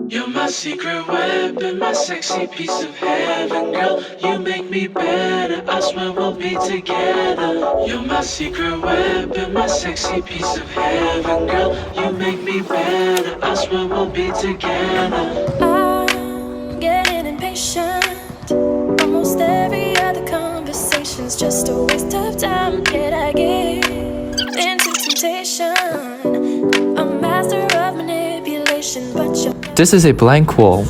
You're my secret weapon, my sexy piece of heaven, girl. You make me better, I swear we'll be together. You're my secret weapon, my sexy piece of heaven, girl. You make me better, I swear we'll be together. I'm getting impatient. Almost every other conversation's just a waste of time. Yet I give into temptation. A master of manipulation, but you're... This is a blank wall.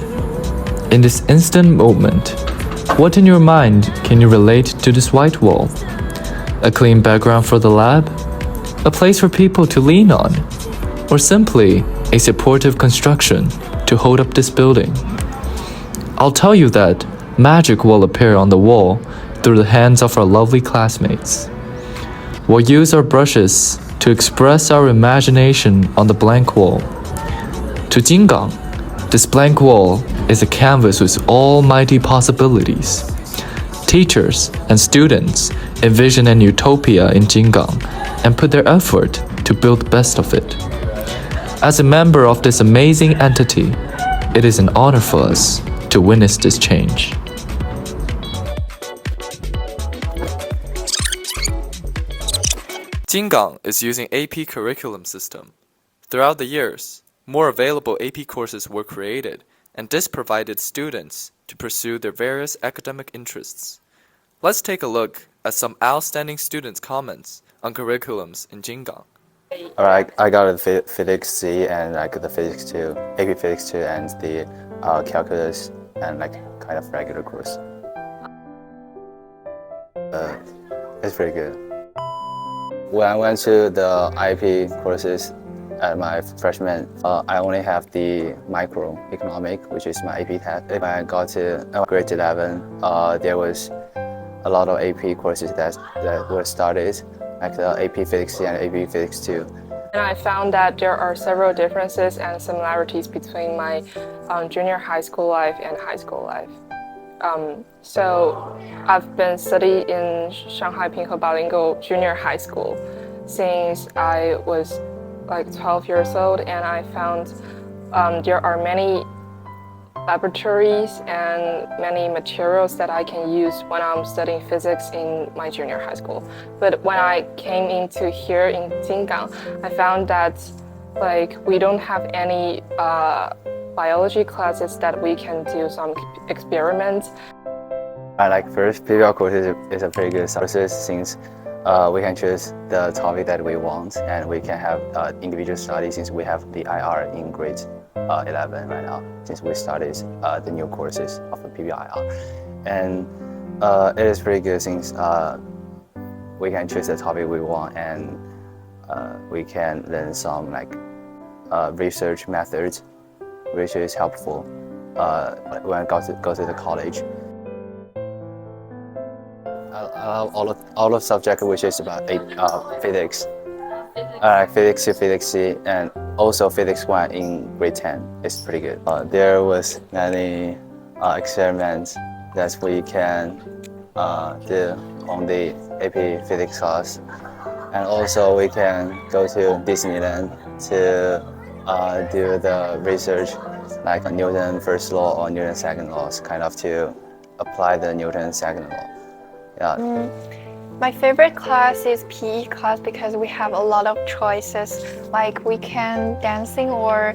In this instant moment, what in your mind can you relate to this white wall? A clean background for the lab? A place for people to lean on? Or simply a supportive construction to hold up this building? I'll tell you that magic will appear on the wall through the hands of our lovely classmates. We'll use our brushes to express our imagination on the blank wall. To Jingang, this blank wall is a canvas with almighty possibilities. Teachers and students envision an utopia in Jingang and put their effort to build the best of it. As a member of this amazing entity, it is an honor for us to witness this change. Jingang is using AP curriculum system. Throughout the years, more available AP courses were created, and this provided students to pursue their various academic interests. Let's take a look at some outstanding students' comments on curriculums in Jingang. Alright, I got a physics C and like the physics 2, AP physics 2 and the calculus and like kind of regular course. It's pretty good. When I went to the IP courses at my freshman, I only have the microeconomic, which is my AP test. When I got to grade 11, there was a lot of AP courses that were started, like the AP Physics and AP Physics 2. And I found that there are several differences and similarities between my junior high school life and high school life. So I've been studying in Shanghai Pinghe Bilingual Junior High School since I was like 12 years old, and I found there are many laboratories and many materials that I can use when I'm studying physics in my junior high school. But when I came into here in Jingang, I found that like we don't have any biology classes that we can do some experiments. I like first PBL course is a pretty good course since we can choose the topic that we want, and we can have individual study since we have the IR in grade 11 right now, since we started the new courses of the PBIR. And it is pretty good since we can choose the topic we want, and we can learn some like research methods, which is helpful when I go to the college. all of subject which is about physics. Physics 2, Physics C, and also Physics 1 in grade 10 is pretty good. There was many experiments that we can do on the AP Physics class. And also we can go to Disneyland to do the research like Newton's first law or Newton's second law, kind of to apply the Newton's second law. Yeah. My favorite class is PE class because we have a lot of choices. Like we can dancing or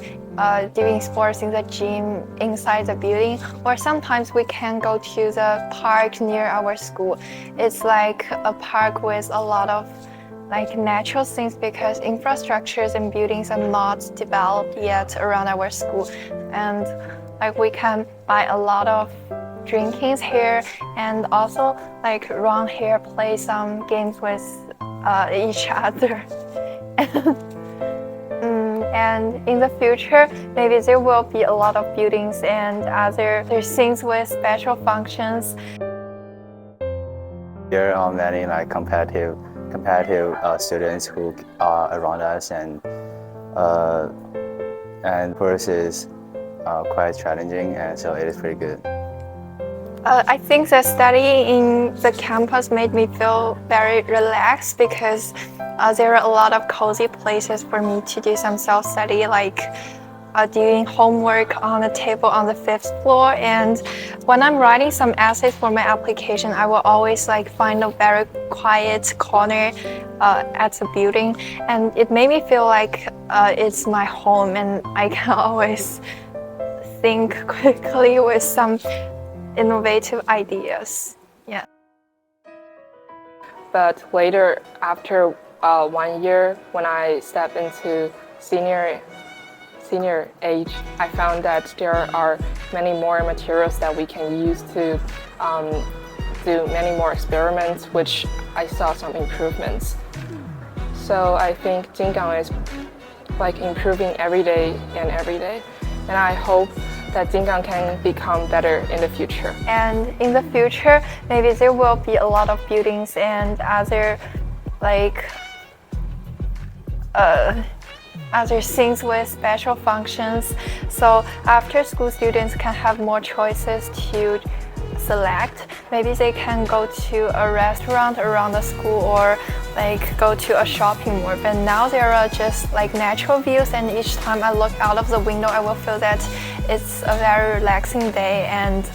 doing sports in the gym inside the building, or sometimes we can go to the park near our school. It's like a park with a lot of like natural things because infrastructures and buildings are not developed yet around our school, and like we can buy a lot of drinkings here and also like run here, play some games with each other. And in the future, maybe there will be a lot of buildings and other things with special functions. There are many like competitive students who are around us, and course is quite challenging, and so it is pretty good. I think that studying in the campus made me feel very relaxed because there are a lot of cozy places for me to do some self-study. Like doing homework on the table on the 5th floor. And when I'm writing some essays for my application, I will always like find a very quiet corner at the building, and it made me feel like it's my home, and I can always think quickly with some innovative ideas. Yeah. But later, after 1 year, when I stepped into senior age, I found that there are many more materials that we can use to do many more experiments, which I saw some improvements. So I think Jingang is like improving every day, and I hope that Jingang can become better in the future. And in the future, maybe there will be a lot of buildings and other like other things with special functions. So after school students can have more choices to select. Maybe they can go to a restaurant around the school or like go to a shopping mall. But now there are just like natural views, and each time I look out of the window, I will feel that it's a very relaxing day, and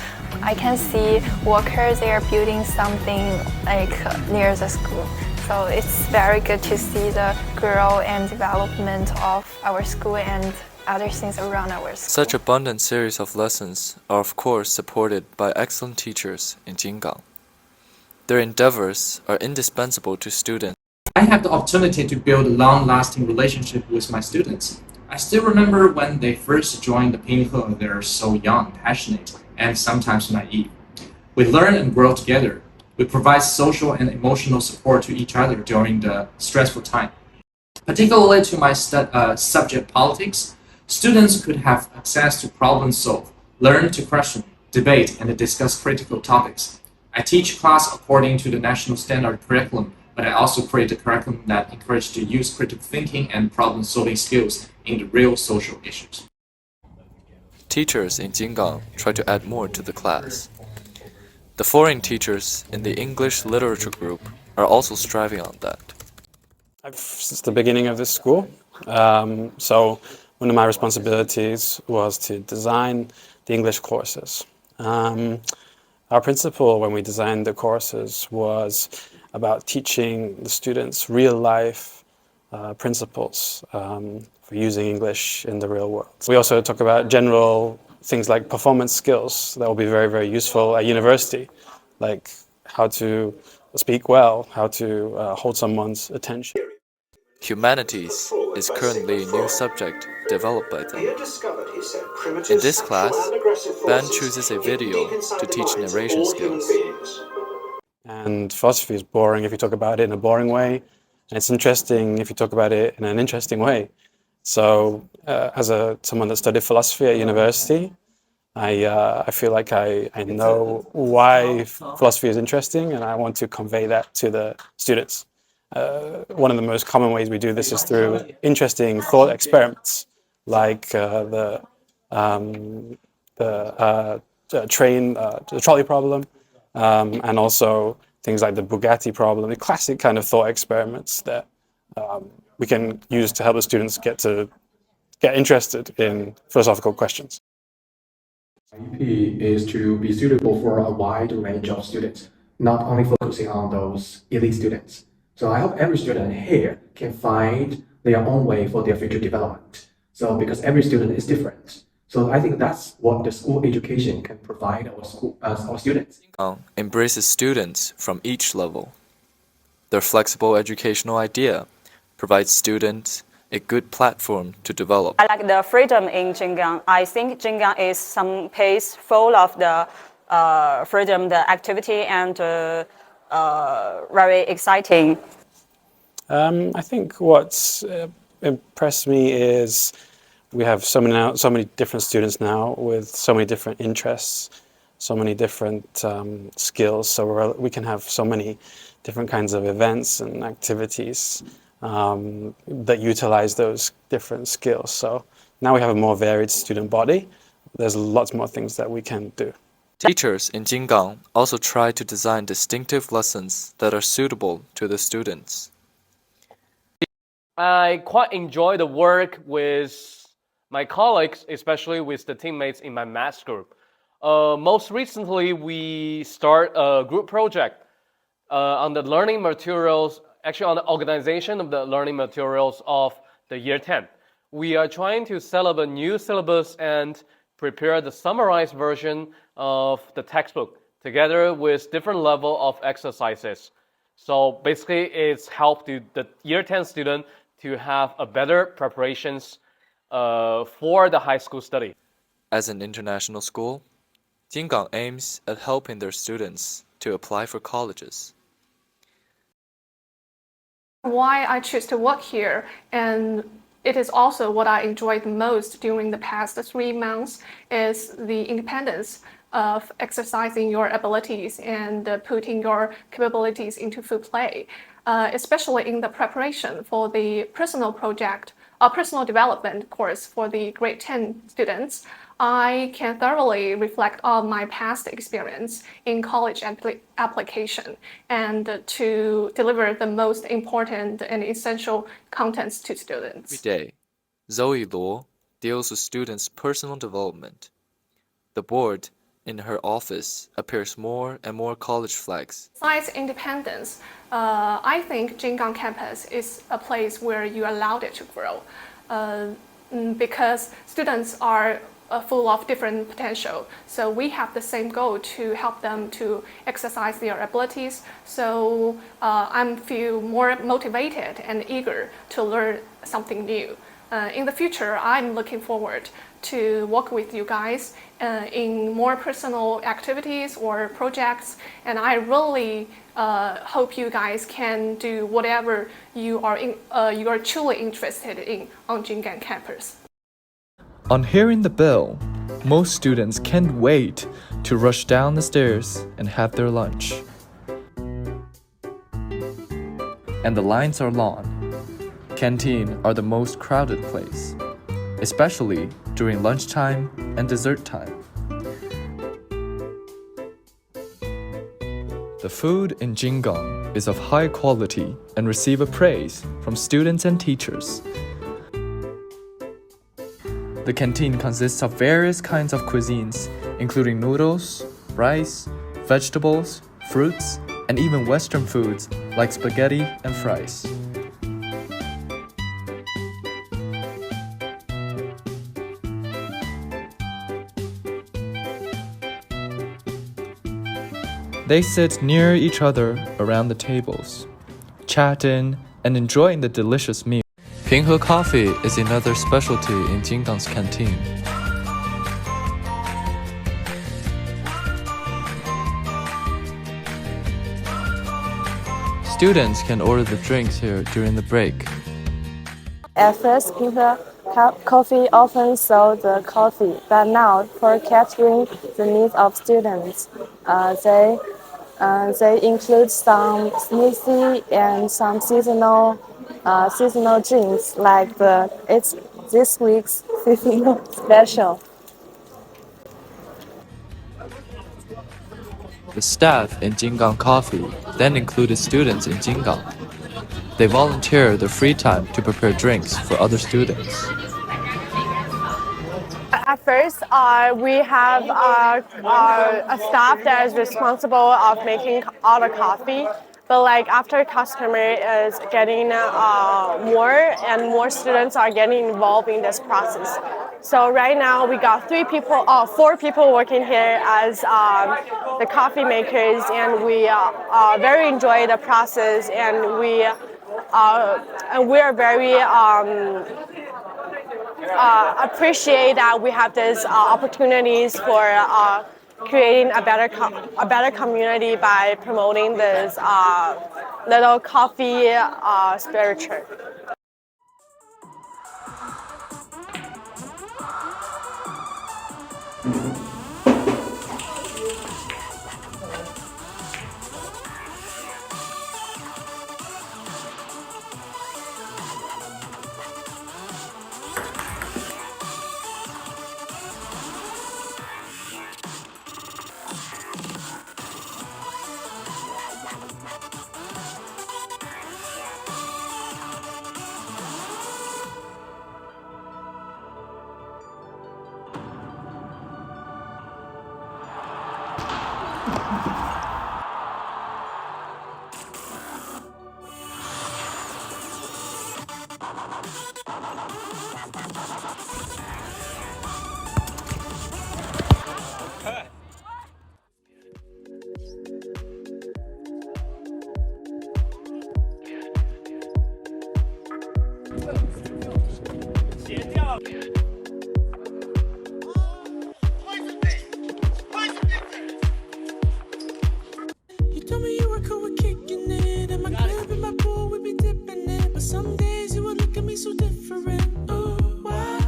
I can see workers they are building something like near the school. So it's very good to see the growth and development of our school and other things around our school. Such abundant series of lessons are of course supported by excellent teachers in Jingang. Their endeavors are indispensable to students. I have the opportunity to build a long-lasting relationship with my students. I still remember when they first joined the Pinghe, they're so young, passionate, and sometimes naive. We learn and grow together. We provide social and emotional support to each other during the stressful time. Particularly to my subject politics, students could have access to problem solve, learn to question, debate, and discuss critical topics. I teach class according to the national standard curriculum, but I also create a curriculum that encourages to use critical thinking and problem-solving skills in the real social issues. Teachers in Jingang try to add more to the class. The foreign teachers in the English literature group are also striving on that. Since the beginning of this school, so one of my responsibilities was to design the English courses. Our principle when we designed the courses was about teaching the students real-life principles for using English in the real world. We also talk about general things like performance skills that will be very, very useful at university, like how to speak well, how to hold someone's attention. Humanities is currently a new subject developed by them. In this class, Ben chooses a video to teach narration skills. And philosophy is boring if you talk about it in a boring way, and it's interesting if you talk about it in an interesting way. So as someone that studied philosophy at university, I feel like I know why philosophy is interesting, and I want to convey that to the students. One of the most common ways we do this is through interesting thought experiments, like the trolley problem, and also things like the Bugatti problem, the classic kind of thought experiments that we can use to help the students get interested in philosophical questions. IEP is to be suitable for a wide range of students, not only focusing on those elite students. So I hope every student here can find their own way for their future development. So because every student is different. So I think that's what the school education can provide our students. Embraces students from each level. Their flexible educational idea provides students a good platform to develop. I like the freedom in Jingang. I think Jingang is some place full of the freedom, the activity, and very exciting. I think what's impressed me is we have so many different students now with so many different interests, so many different skills. So we can have so many different kinds of events and activities that utilize those different skills. So now we have a more varied student body. There's lots more things that we can do. Teachers in Jingang also try to design distinctive lessons that are suitable to the students. I quite enjoy the work with my colleagues, especially with the teammates in my math group. Most recently, we start a group project on the learning materials, actually on the organization of the learning materials of the year 10. We are trying to set up a new syllabus and prepare the summarized version of the textbook together with different level of exercises. So basically, it's helped to the year 10 student to have a better preparations for the high school study. As an international school, Jingang aims at helping their students to apply for colleges. Why I choose to work here, and it is also what I enjoyed the most during the past 3 months, is the independence of exercising your abilities and putting your capabilities into full play, especially in the preparation for the personal project or personal development course for the grade 10 students. I can thoroughly reflect on my past experience in college application and to deliver the most important and essential contents to students. Every day, Zoe Luo deals with students' personal development. The board in her office appears more and more college flags. Besides independence, I think Jingang campus is a place where you're allowed it to grow because students are full of different potential. So we have the same goal to help them to exercise their abilities. So I feel more motivated and eager to learn something new. In the future, I'm looking forward to work with you guys in more personal activities or projects. And I really hope you guys can do whatever you are truly interested in on Jingang campus. On hearing the bell, most students can't wait to rush down the stairs and have their lunch. And the lines are long. Canteen are the most crowded place, especially during lunchtime and dessert time. The food in Jingang is of high quality and receive a praise from students and teachers. The canteen consists of various kinds of cuisines, including noodles, rice, vegetables, fruits, and even Western foods like spaghetti and fries. They sit near each other around the tables, chatting and enjoying the delicious meal. Pinghe coffee is another specialty in Jingang's canteen. Students can order the drinks here during the break. At first, Pinghe Coffee often sold the coffee, but now, for catering the needs of students, they include some smoothie and some seasonal drinks, like it's this week's seasonal special. The staff in Jingang Coffee then included students in Jingang. They volunteer their free time to prepare drinks for other students. At first, we have a staff that is responsible of making all the coffee. But like after customer is getting more and more students are getting involved in this process. So right now we got 4 people working here as the coffee makers, and we very enjoy the process, and we are very appreciate that we have these opportunities for creating a better community by promoting this little coffee spiritual. You told me you were cool with kicking it. In my club, in my pool, we be dipping it. But some days you would look at me so different. Oh, why?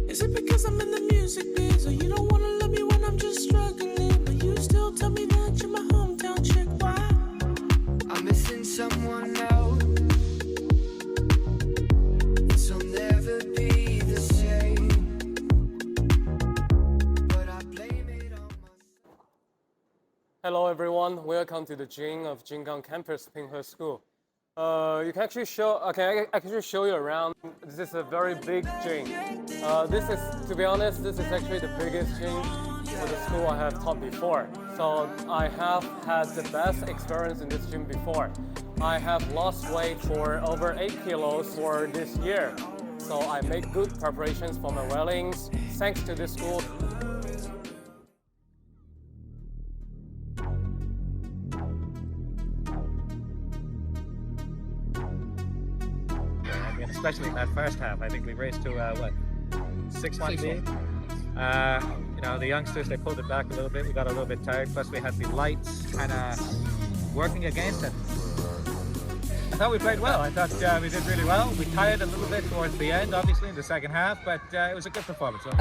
Is it because I'm in the music biz? Or you don't wanna love me when I'm just struggling? But you still tell me that you're my hometown chick. Why? I'm missing someone now. This'll never be the same. But I blame it on myself. Hello everyone, welcome to the Jing of Jingang Campus Pinghe School. You can actually show, okay, I can actually show you around. This is a very big Jing. This is, to be honest, this is actually the biggest Jing for the school I have taught before. So I have had the best experience in this gym before. I have lost weight for over 8 kilos for this year. So I make good preparations for my weddings thanks to this school. Especially in that first half, I think we raced to what, 6-1 lead. You know, the youngsters, they pulled it back a little bit. We got a little bit tired. Plus, we had the lights kind of working against it. I thought we played well. I thought we did really well. We tired a little bit towards the end, obviously in the second half, but it was a good performance. We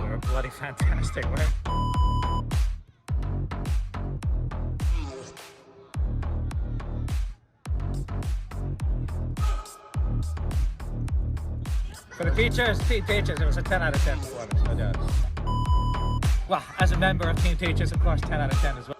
were bloody fantastic, right? For the teachers, it was a 10 out of 10 performance, no doubt. Well, as a member of Team Teachers, of course, 10 out of 10 as well.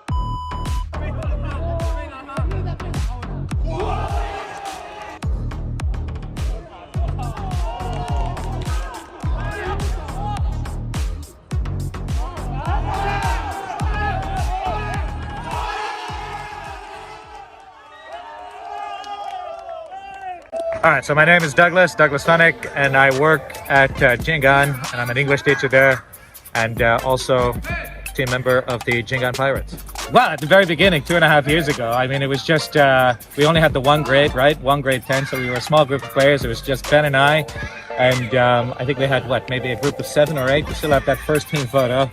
All right, so my name is Douglas Funnick, and I work at Jingang, and I'm an English teacher there, and also team member of the Jingang Pirates. Well, at the very beginning, 2.5 years ago, I mean, it was just, we only had the one grade, right? One grade 10, so we were a small group of players. It was just Ben and I, and I think we had, what, maybe a group of 7 or 8. We still have that first team photo.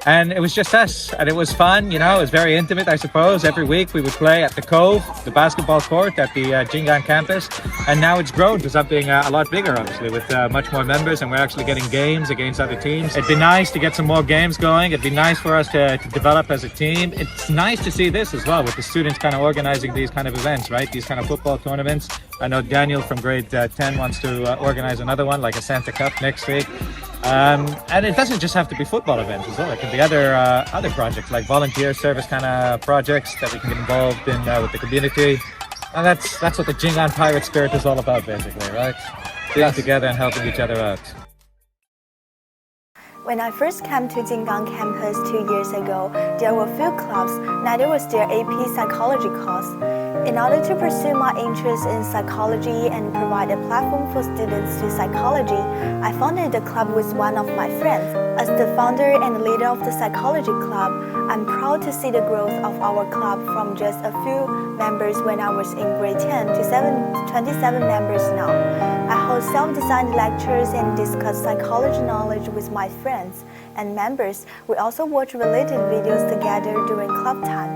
And it was just us, and it was fun, you know, it was very intimate, I suppose. Every week we would play at the Cove, the basketball court at the Jingang campus, and now it's grown to something a lot bigger, obviously, with much more members, and we're actually getting games against other teams. It'd be nice to get some more games going. It'd be nice for us to develop as a team. It's nice to see this as well, with the students kind of organizing these kind of events, right? These kind of football tournaments. I know Daniel from grade 10 wants to organize another one, like a Santa Cup next week. And it doesn't just have to be football events as well. It can be other projects like volunteer service kind of projects that we can get involved in with the community. And that's what the Jingang Pirate spirit is all about, basically, right? Being together and helping each other out. When I first came to Jingang campus 2 years ago, there were few clubs, neither was there AP psychology course. In order to pursue my interest in psychology and provide a platform for students to psychology, I founded the club with one of my friends. As the founder and leader of the psychology club, I'm proud to see the growth of our club from just a few members when I was in grade 10 to 27 members now. I hold self-designed lectures and discuss psychology knowledge with my friends and members. We also watch related videos together during club time.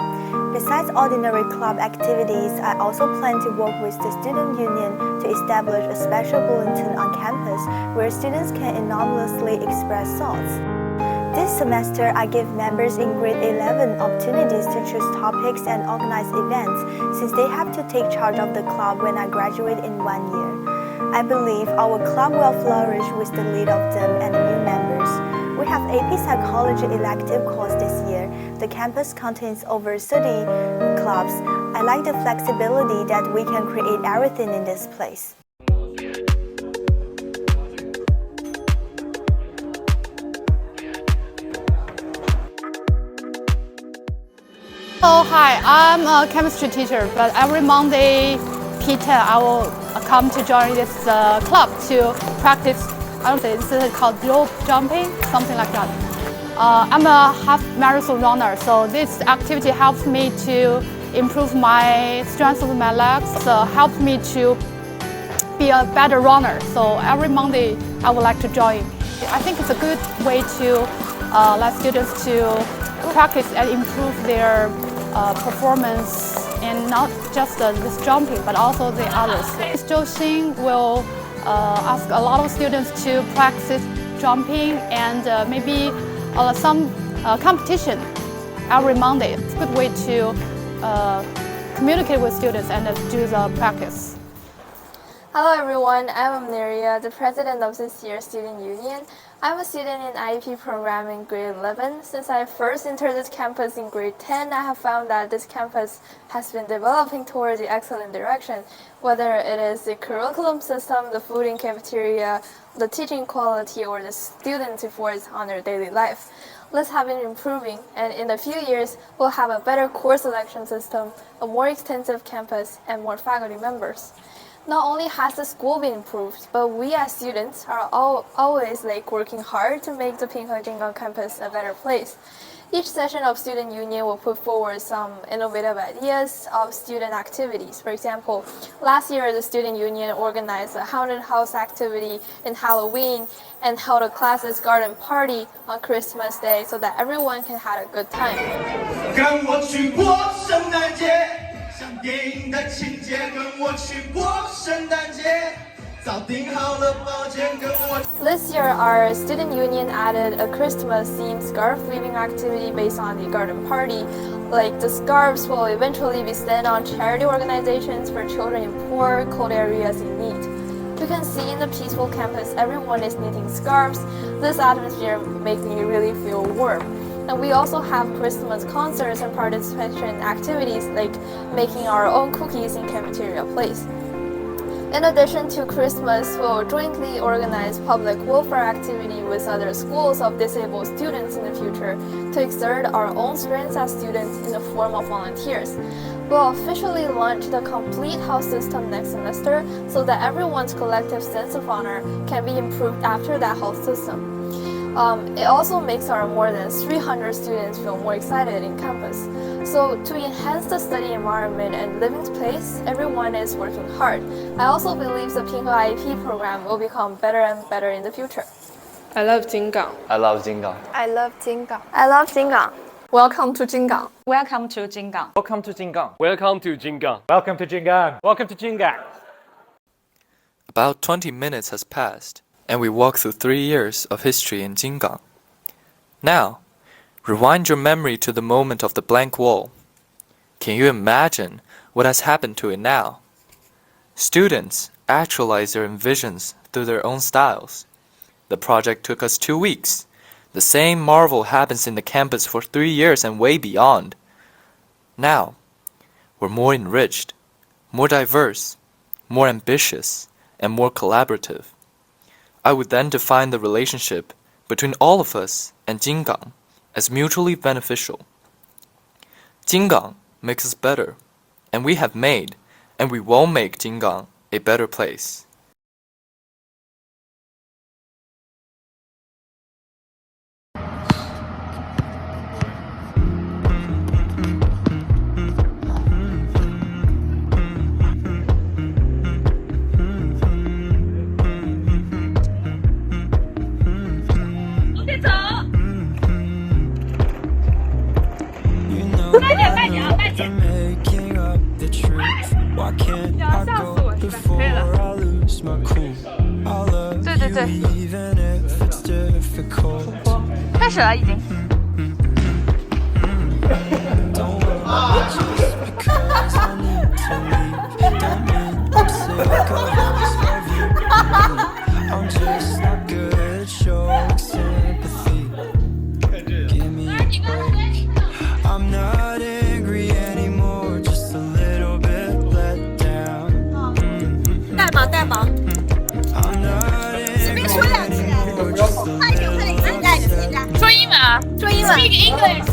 Besides ordinary club activities, I also plan to work with the student union to establish a special bulletin on campus where students can anonymously express thoughts. This semester, I give members in grade 11 opportunities to choose topics and organize events, since they have to take charge of the club when I graduate in 1 year. I believe our club will flourish with the lead of them and new members. We have AP Psychology elective course this year. The campus contains over 30 clubs. I like the flexibility that we can create everything in this place. Oh, hi, I'm a chemistry teacher, but every Monday, P10, I will come to join this club to practice, I don't know, this is called rope jumping, something like that. I'm a half marathon runner, so this activity helps me to improve my strength of my legs, helps me to be a better runner. So every Monday, I would like to join. I think it's a good way to let students to practice and improve their performance, and not just this jumping, but also the others. Zhou Xin will ask a lot of students to practice jumping and maybe some competition every Monday. It's a good way to communicate with students and do the practice. Hello everyone, I'm Amneria, the president of this year's Student Union. I'm a student in IEP program in grade 11. Since I first entered this campus in grade 10, I have found that this campus has been developing towards the excellent direction, whether it is the curriculum system, the food in cafeteria, the teaching quality, or the students' efforts on their daily life. Lists have been improving, and in a few years, we'll have a better course selection system, a more extensive campus, and more faculty members. Not only has the school been improved, but we as students are always working hard to make the Pinghe Jingang campus a better place. Each session of Student Union will put forward some innovative ideas of student activities. For example, last year the Student Union organized a haunted house activity in Halloween and held a classes garden party on Christmas Day so that everyone can have a good time. 跟我去过圣诞节，像电影的情节，跟我去过圣诞节，早订好了包间，跟我。This year, our student union added a Christmas-themed scarf weaving activity based on the garden party. Like the scarves will eventually be sent on charity organizations for children in poor, cold areas in need. You can see in the peaceful campus, everyone is knitting scarves. This atmosphere makes me really feel warm. And we also have Christmas concerts and participation activities like making our own cookies in cafeteria place. In addition to Christmas, we'll jointly organize public welfare activity with other schools of disabled students in the future to exert our own strengths as students in the form of volunteers. We'll officially launch the complete house system next semester so that everyone's collective sense of honor can be improved after that house system. It also makes our more than 300 students feel more excited in campus. So to enhance the study environment and living space, everyone is working hard. I also believe the Pinghe IEP program will become better and better in the future. I love Jingang. I love Jingang. I love Jingang. I love Jingang. Welcome to Jingang. Welcome to Jingang. Welcome to Jingang. Welcome to Jingang. Welcome to Jingang. Welcome to Jingang. About 20 minutes has passed, and we walk through 3 years of history in Jingang. Now, rewind your memory to the moment of the blank wall. Can you imagine what has happened to it now? Students actualize their visions through their own styles. The project took us 2 weeks. The same marvel happens in the campus for 3 years and way beyond. Now, we're more enriched, more diverse, more ambitious, and more collaborative. I would then define the relationship between all of us and Jingang as mutually beneficial. Jingang makes us better, and we have made, and we will make Jingang a better place. Why can't I go before I lose my cool? I love you even if it's difficult. 开始了已经。 Don't worry, just because I need to leave. Don't mean I'm sick of this love you. I'm just not good at showing sympathy. Give me a break. I'm not angry anymore, just a little bit let down. 带忙带忙。 I'm not angry anymore, just a little bit let down. 说英文啊，说英文。Speak English.